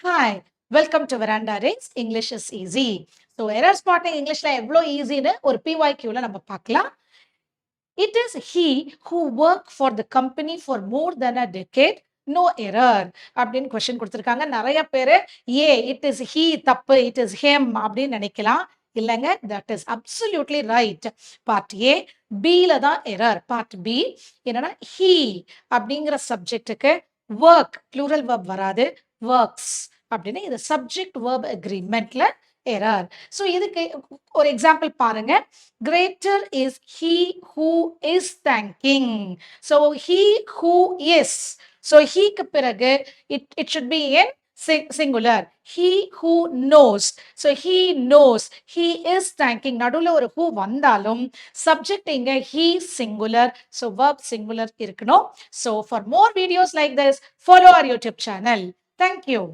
Hi, welcome to Veranda Race. English is easy. So, error spotting Englishல எவ்வளோ ஈஸின்னு ஒரு PYQல நம்ம பார்க்கலாம். It is he who worked for the company for more than a decade. No error அப்படின்னு question கொடுத்துருக்காங்க. நிறைய பேர் it is he தப்பு, it is ham அப்படின்னு நினைக்கலாம். இல்லைங்க, that is absolutely right. Part A பில தான் எரர். பார்ட் பி என்னன்னா ஹீ அப்படிங்கிற சப்ஜெக்டுக்கு ஒர்க் ப்ளூரல் வெர்ப் வராது, ஒர்க்ஸ் அப்படின்னு இது சப்ஜெக்ட் வெர்ப் அக்ரிமெண்ட்ல எரர். ஸோ இதுக்கு ஒரு எக்ஸாம்பிள் பாருங்க. Greater is he who is thanking. So he who is. So heக்கு பிறகு it should be in singular. He who knows. So he knows. He is thanking. நடுவுல ஒரு who வந்தாலும் subject இங்க he singular. So verb singular இருக்கணும். So for more videos like this, follow our YouTube channel. Thank you.